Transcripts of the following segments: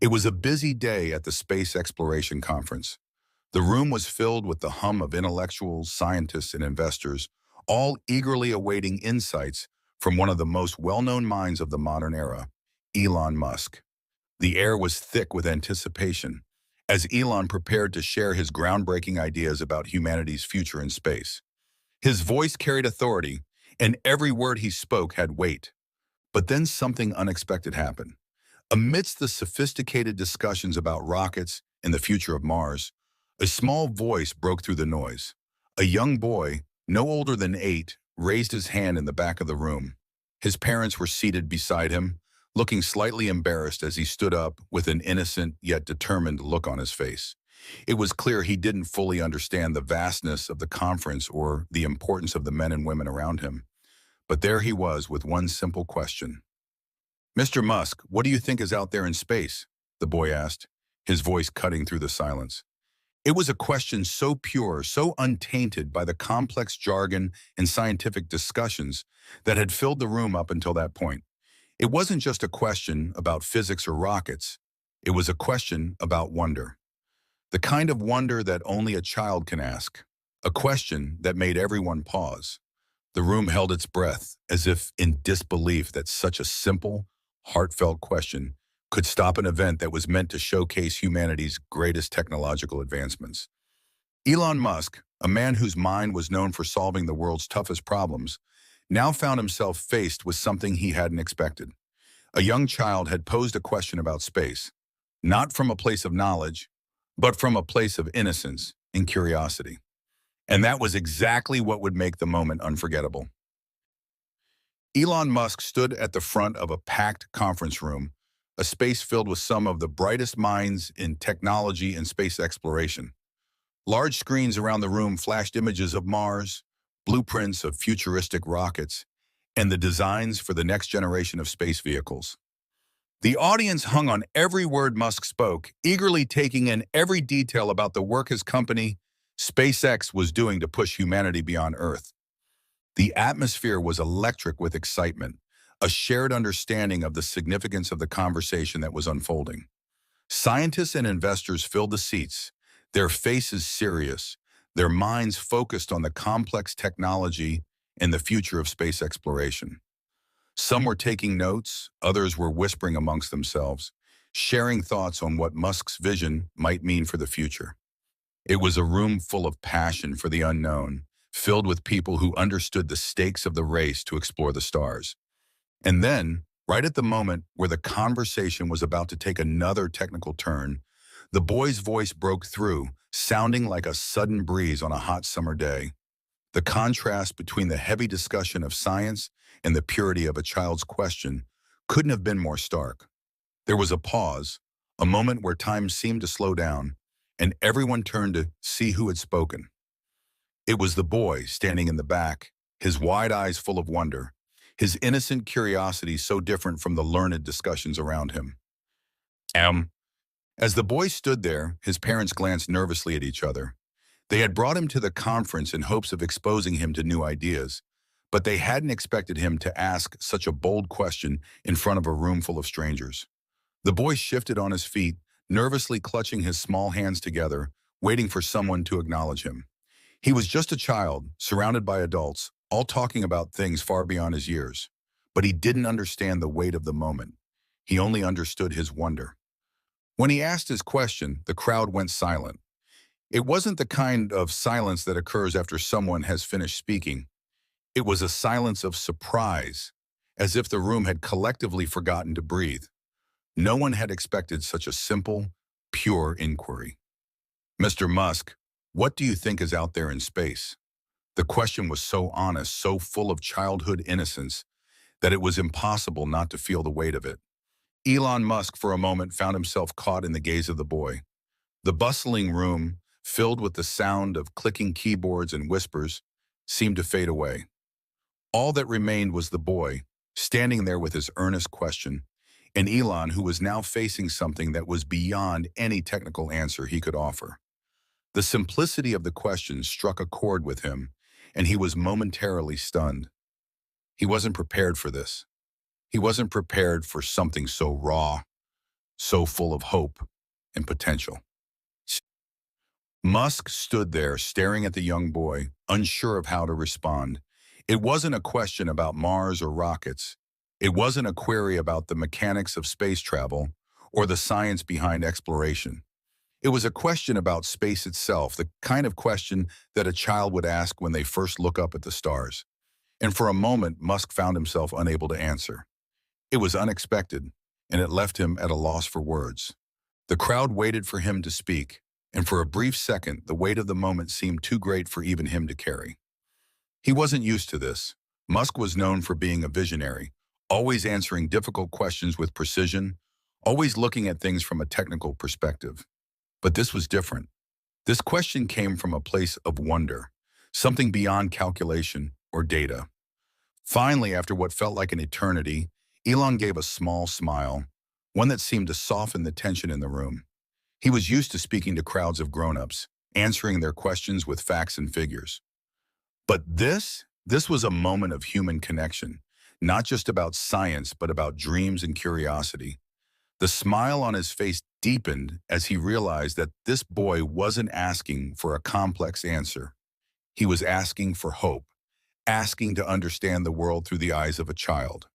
It was a busy day at the Space Exploration Conference. The room was filled with the hum of intellectuals, scientists, and investors, all eagerly awaiting insights from one of the most well-known minds of the modern era, Elon Musk. The air was thick with anticipation as Elon prepared to share his groundbreaking ideas about humanity's future in space. His voice carried authority, and every word he spoke had weight. But then something unexpected happened. Amidst the sophisticated discussions about rockets and the future of Mars, a small voice broke through the noise. A young boy, no older than 8, raised his hand in the back of the room. His parents were seated beside him, looking slightly embarrassed as he stood up with an innocent yet determined look on his face. It was clear he didn't fully understand the vastness of the conference or the importance of the men and women around him. But there he was with one simple question. "Mr. Musk, what do you think is out there in space?" the boy asked, his voice cutting through the silence. It was a question so pure, so untainted by the complex jargon and scientific discussions that had filled the room up until that point. It wasn't just a question about physics or rockets. It was a question about wonder. The kind of wonder that only a child can ask. A question that made everyone pause. The room held its breath, as if in disbelief that such a simple, heartfelt question could stop an event that was meant to showcase humanity's greatest technological advancements. Elon Musk, a man whose mind was known for solving the world's toughest problems, now found himself faced with something he hadn't expected. A young child had posed a question about space, not from a place of knowledge, but from a place of innocence and curiosity. And that was exactly what would make the moment unforgettable. Elon Musk stood at the front of a packed conference room, a space filled with some of the brightest minds in technology and space exploration. Large screens around the room flashed images of Mars, blueprints of futuristic rockets, and the designs for the next generation of space vehicles. The audience hung on every word Musk spoke, eagerly taking in every detail about the work his company, SpaceX, was doing to push humanity beyond Earth. The atmosphere was electric with excitement, a shared understanding of the significance of the conversation that was unfolding. Scientists and investors filled the seats, their faces serious, their minds focused on the complex technology and the future of space exploration. Some were taking notes, others were whispering amongst themselves, sharing thoughts on what Musk's vision might mean for the future. It was a room full of passion for the unknown, filled with people who understood the stakes of the race to explore the stars. And then, right at the moment where the conversation was about to take another technical turn, the boy's voice broke through, sounding like a sudden breeze on a hot summer day. The contrast between the heavy discussion of science and the purity of a child's question couldn't have been more stark. There was a pause, a moment where time seemed to slow down, and everyone turned to see who had spoken. It was the boy standing in the back, his wide eyes full of wonder, his innocent curiosity so different from the learned discussions around him. Um, as the boy stood there, his parents glanced nervously at each other. They had brought him to the conference in hopes of exposing him to new ideas, but they hadn't expected him to ask such a bold question in front of a room full of strangers. The boy shifted on his feet, nervously clutching his small hands together, waiting for someone to acknowledge him. He was just a child, surrounded by adults, all talking about things far beyond his years. But he didn't understand the weight of the moment. He only understood his wonder. When he asked his question, the crowd went silent. It wasn't the kind of silence that occurs after someone has finished speaking. It was a silence of surprise, as if the room had collectively forgotten to breathe. No one had expected such a simple, pure inquiry. "Mr. Musk, what do you think is out there in space?" The question was so honest, so full of childhood innocence, that it was impossible not to feel the weight of it. Elon Musk, for a moment, found himself caught in the gaze of the boy. The bustling room, filled with the sound of clicking keyboards and whispers, seemed to fade away. All that remained was the boy, standing there with his earnest question, and Elon, who was now facing something that was beyond any technical answer he could offer. The simplicity of the question struck a chord with him, and he was momentarily stunned. He wasn't prepared for this. He wasn't prepared for something so raw, so full of hope and potential. Musk stood there staring at the young boy, unsure of how to respond. It wasn't a question about Mars or rockets. It wasn't a query about the mechanics of space travel or the science behind exploration. It was a question about space itself, the kind of question that a child would ask when they first look up at the stars. And for a moment, Musk found himself unable to answer. It was unexpected, and it left him at a loss for words. The crowd waited for him to speak, and for a brief second, the weight of the moment seemed too great for even him to carry. He wasn't used to this. Musk was known for being a visionary, always answering difficult questions with precision, always looking at things from a technical perspective. But this was different. This question came from a place of wonder, something beyond calculation or data. Finally, after what felt like an eternity, Elon gave a small smile, one that seemed to soften the tension in the room. He was used to speaking to crowds of grown-ups, answering their questions with facts and figures. But this was a moment of human connection, not just about science, but about dreams and curiosity. The smile on his face deepened as he realized that this boy wasn't asking for a complex answer. He was asking for hope, asking to understand the world through the eyes of a child.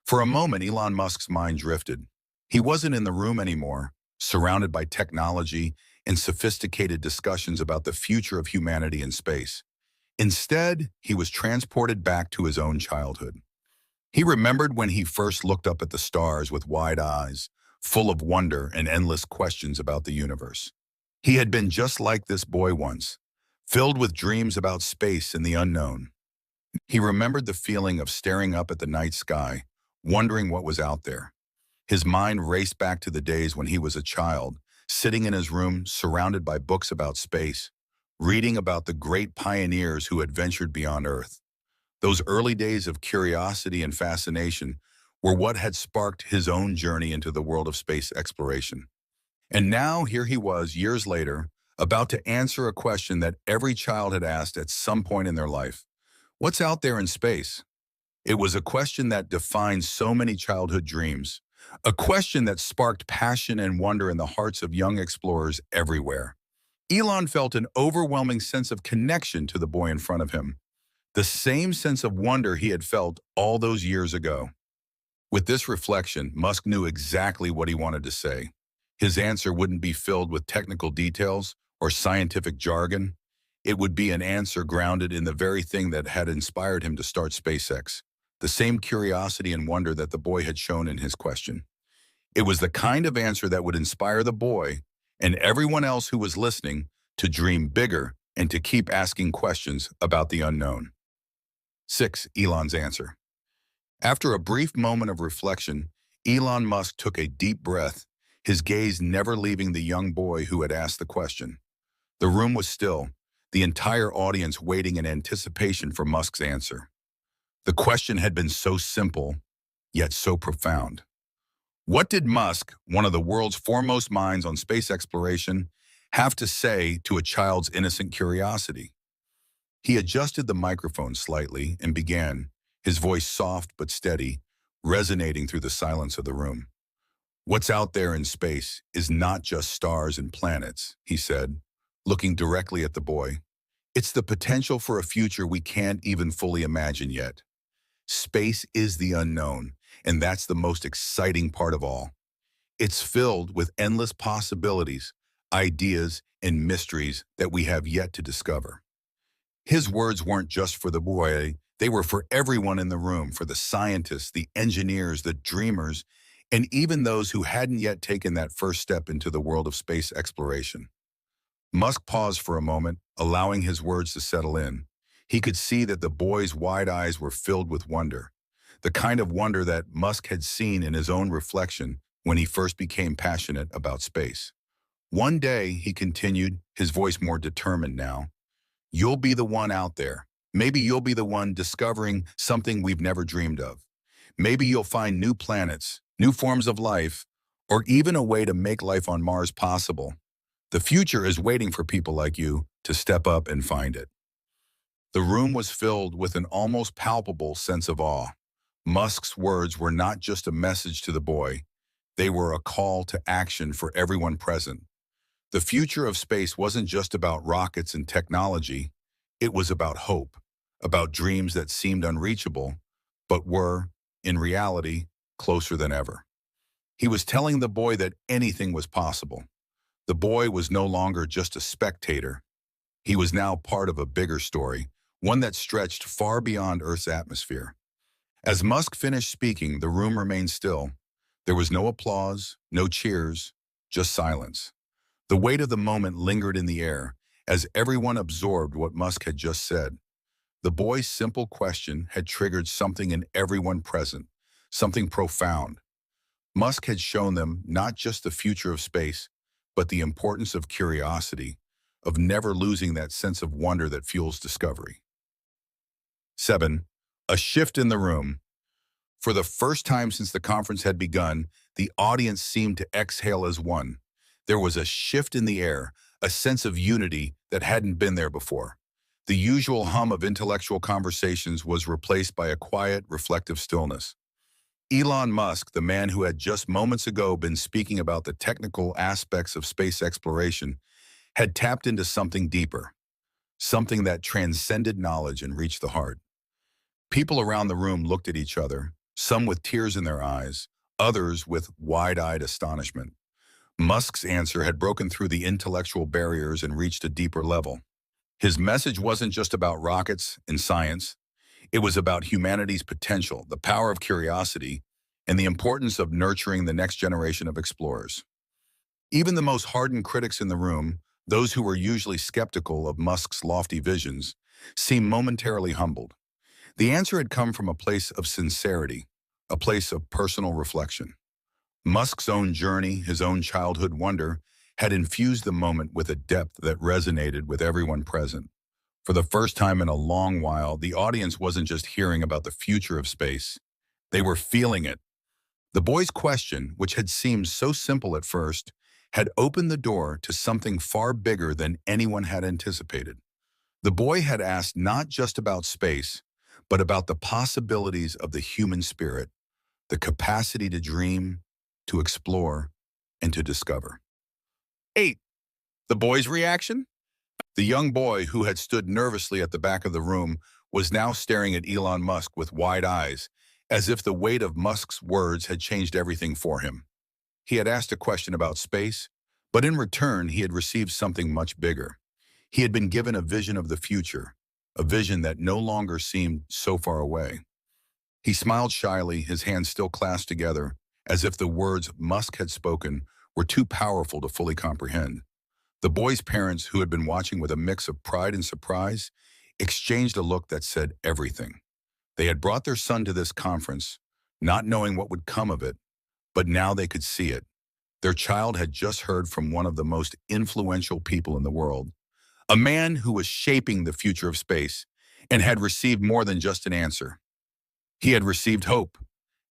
For a moment, Elon Musk's mind drifted. He wasn't in the room anymore, surrounded by technology and sophisticated discussions about the future of humanity in space. Instead, he was transported back to his own childhood. He remembered when he first looked up at the stars with wide eyes, full of wonder and endless questions about the universe. He had been just like this boy once, filled with dreams about space and the unknown. He remembered the feeling of staring up at the night sky, wondering what was out there. His mind raced back to the days when he was a child, sitting in his room surrounded by books about space, reading about the great pioneers who had ventured beyond Earth. Those early days of curiosity and fascination were what had sparked his own journey into the world of space exploration. And now here he was, years later, about to answer a question that every child had asked at some point in their life. What's out there in space? It was a question that defined so many childhood dreams, a question that sparked passion and wonder in the hearts of young explorers everywhere. Elon felt an overwhelming sense of connection to the boy in front of him, the same sense of wonder he had felt all those years ago. With this reflection, Musk knew exactly what he wanted to say. His answer wouldn't be filled with technical details or scientific jargon. It would be an answer grounded in the very thing that had inspired him to start SpaceX, the same curiosity and wonder that the boy had shown in his question. It was the kind of answer that would inspire the boy and everyone else who was listening to dream bigger and to keep asking questions about the unknown. 6. Elon's answer. After a brief moment of reflection, Elon Musk took a deep breath, his gaze never leaving the young boy who had asked the question. The room was still, the entire audience waiting in anticipation for Musk's answer. The question had been so simple, yet so profound. What did Musk, one of the world's foremost minds on space exploration, have to say to a child's innocent curiosity? He adjusted the microphone slightly and began, his voice soft but steady, resonating through the silence of the room. What's out there in space is not just stars and planets, he said, looking directly at the boy. It's the potential for a future we can't even fully imagine yet. Space is the unknown, and that's the most exciting part of all. It's filled with endless possibilities, ideas, and mysteries that we have yet to discover. His words weren't just for the boy, they were for everyone in the room, for the scientists, the engineers, the dreamers, and even those who hadn't yet taken that first step into the world of space exploration. Musk paused for a moment, allowing his words to settle in. He could see that the boy's wide eyes were filled with wonder, the kind of wonder that Musk had seen in his own reflection when he first became passionate about space. One day, he continued, his voice more determined now, you'll be the one out there. Maybe you'll be the one discovering something we've never dreamed of. Maybe you'll find new planets, new forms of life, or even a way to make life on Mars possible. The future is waiting for people like you to step up and find it. The room was filled with an almost palpable sense of awe. Musk's words were not just a message to the boy. They were a call to action for everyone present. The future of space wasn't just about rockets and technology. It was about hope, about dreams that seemed unreachable, but were, in reality, closer than ever. He was telling the boy that anything was possible. The boy was no longer just a spectator. He was now part of a bigger story, one that stretched far beyond Earth's atmosphere. As Musk finished speaking, the room remained still. There was no applause, no cheers, just silence. The weight of the moment lingered in the air as everyone absorbed what Musk had just said. The boy's simple question had triggered something in everyone present, something profound. Musk had shown them not just the future of space, but the importance of curiosity, of never losing that sense of wonder that fuels discovery. 7. A shift in the room. For the first time since the conference had begun, the audience seemed to exhale as one. There was a shift in the air, a sense of unity that hadn't been there before. The usual hum of intellectual conversations was replaced by a quiet, reflective stillness. Elon Musk, the man who had just moments ago been speaking about the technical aspects of space exploration, had tapped into something deeper, something that transcended knowledge and reached the heart. People around the room looked at each other, some with tears in their eyes, others with wide-eyed astonishment. Musk's answer had broken through the intellectual barriers and reached a deeper level. His message wasn't just about rockets and science. It was about humanity's potential, the power of curiosity, and the importance of nurturing the next generation of explorers. Even the most hardened critics in the room, those who were usually skeptical of Musk's lofty visions, seemed momentarily humbled. The answer had come from a place of sincerity, a place of personal reflection. Musk's own journey, his own childhood wonder, had infused the moment with a depth that resonated with everyone present. For the first time in a long while, the audience wasn't just hearing about the future of space. They were feeling it. The boy's question, which had seemed so simple at first, had opened the door to something far bigger than anyone had anticipated. The boy had asked not just about space, but about the possibilities of the human spirit, the capacity to dream, to explore, and to discover. 8. The boy's reaction? The young boy, who had stood nervously at the back of the room, was now staring at Elon Musk with wide eyes, as if the weight of Musk's words had changed everything for him. He had asked a question about space, but in return he had received something much bigger. He had been given a vision of the future, a vision that no longer seemed so far away. He smiled shyly, his hands still clasped together, as if the words Musk had spoken were too powerful to fully comprehend. The boy's parents, who had been watching with a mix of pride and surprise, exchanged a look that said everything. They had brought their son to this conference, not knowing what would come of it, but now they could see it. Their child had just heard from one of the most influential people in the world, a man who was shaping the future of space and had received more than just an answer. He had received hope.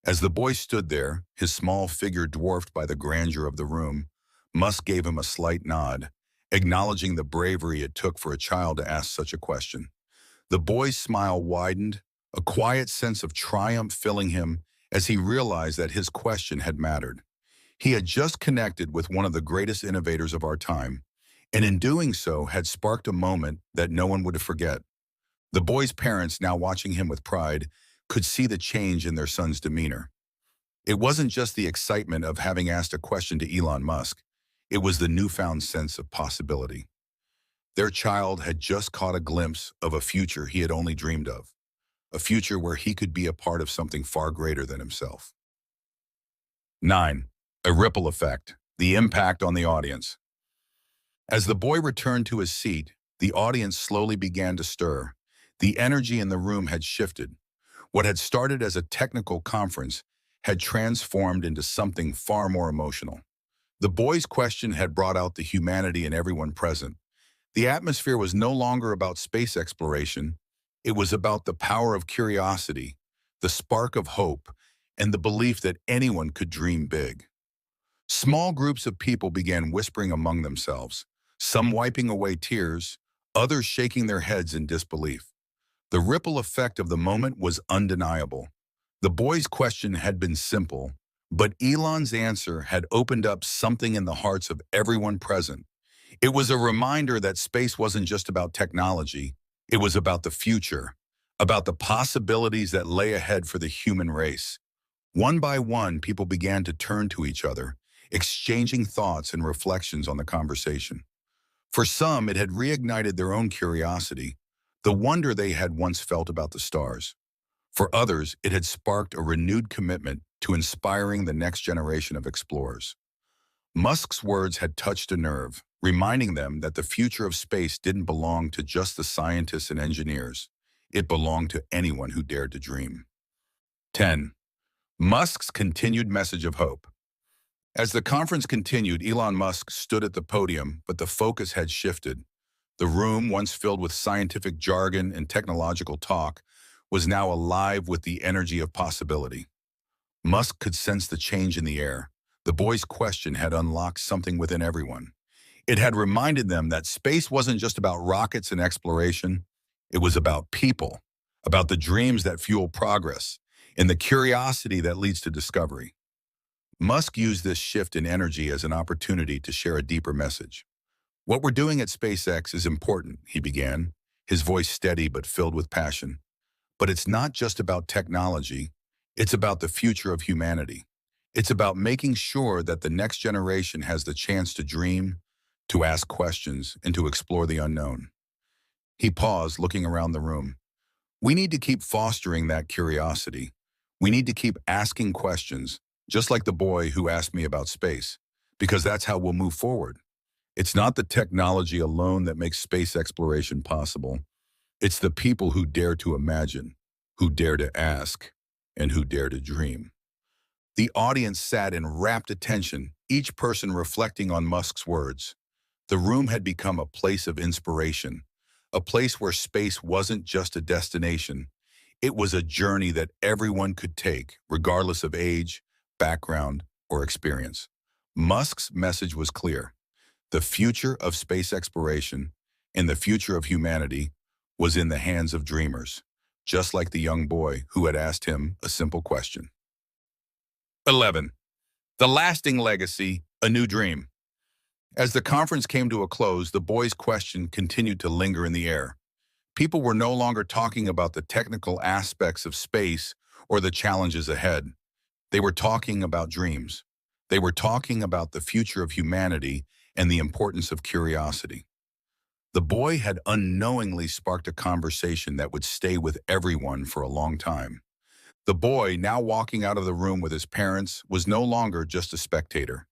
As the boy stood there, his small figure dwarfed by the grandeur of the room, Musk gave him a slight nod, acknowledging the bravery it took for a child to ask such a question. The boy's smile widened, a quiet sense of triumph filling him as he realized that his question had mattered. He had just connected with one of the greatest innovators of our time, and in doing so had sparked a moment that no one would forget. The boy's parents, now watching him with pride, could see the change in their son's demeanor. It wasn't just the excitement of having asked a question to Elon Musk. It was the newfound sense of possibility. Their child had just caught a glimpse of a future he had only dreamed of, a future where he could be a part of something far greater than himself. 9. A ripple effect, the impact on the audience. As the boy returned to his seat, the audience slowly began to stir. The energy in the room had shifted. What had started as a technical conference had transformed into something far more emotional. The boy's question had brought out the humanity in everyone present. The atmosphere was no longer about space exploration. It was about the power of curiosity, the spark of hope, and the belief that anyone could dream big. Small groups of people began whispering among themselves, some wiping away tears, others shaking their heads in disbelief. The ripple effect of the moment was undeniable. The boy's question had been simple, But Elon's answer had opened up something in the hearts of everyone present. It was a reminder that space wasn't just about technology. It was about the future, about the possibilities that lay ahead for the human race. One by one, people began to turn to each other, exchanging thoughts and reflections on the conversation. For some, it had reignited their own curiosity, the wonder they had once felt about the stars. For others, it had sparked a renewed commitment to inspiring the next generation of explorers. Musk's words had touched a nerve, reminding them that the future of space didn't belong to just the scientists and engineers. It belonged to anyone who dared to dream. 10. Musk's continued message of hope. As the conference continued, Elon Musk stood at the podium, but the focus had shifted. The room, once filled with scientific jargon and technological talk, was now alive with the energy of possibility. Musk could sense the change in the air. The boy's question had unlocked something within everyone. It had reminded them that space wasn't just about rockets and exploration. It was about people, about the dreams that fuel progress, and the curiosity that leads to discovery. Musk used this shift in energy as an opportunity to share a deeper message. What we're doing at SpaceX is important, he began, his voice steady but filled with passion. But it's not just about technology. It's about the future of humanity. It's about making sure that the next generation has the chance to dream, to ask questions, and to explore the unknown. He paused, looking around the room. We need to keep fostering that curiosity. We need to keep asking questions, just like the boy who asked me about space, because that's how we'll move forward. It's not the technology alone that makes space exploration possible. It's the people who dare to imagine, who dare to ask, and who dare to dream. The audience sat in rapt attention, each person reflecting on Musk's words. The room had become a place of inspiration, a place where space wasn't just a destination. It was a journey that everyone could take, regardless of age, background, or experience. Musk's message was clear. The future of space exploration and the future of humanity was in the hands of dreamers, just like the young boy who had asked him a simple question. 11. The lasting legacy, a new dream. As the conference came to a close, the boy's question continued to linger in the air. People were no longer talking about the technical aspects of space or the challenges ahead. They were talking about dreams. They were talking about the future of humanity and the importance of curiosity. The boy had unknowingly sparked a conversation that would stay with everyone for a long time. The boy, now walking out of the room with his parents, was no longer just a spectator.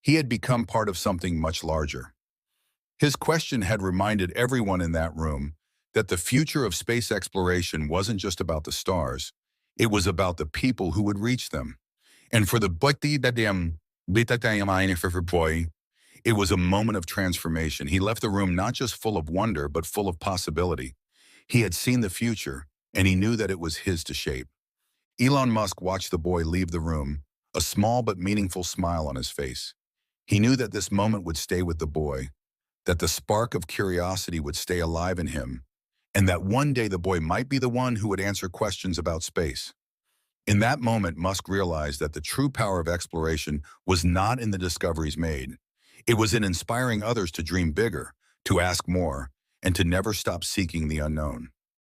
He had become part of something much larger. His question had reminded everyone in that room that the future of space exploration wasn't just about the stars. It was about the people who would reach them. And for the boy, it was a moment of transformation. He left the room not just full of wonder, but full of possibility. He had seen the future, and he knew that it was his to shape. Elon Musk watched the boy leave the room, a small but meaningful smile on his face. He knew that this moment would stay with the boy, that the spark of curiosity would stay alive in him, and that one day the boy might be the one who would answer questions about space. In that moment, Musk realized that the true power of exploration was not in the discoveries made. It was in inspiring others to dream bigger, to ask more, and to never stop seeking the unknown.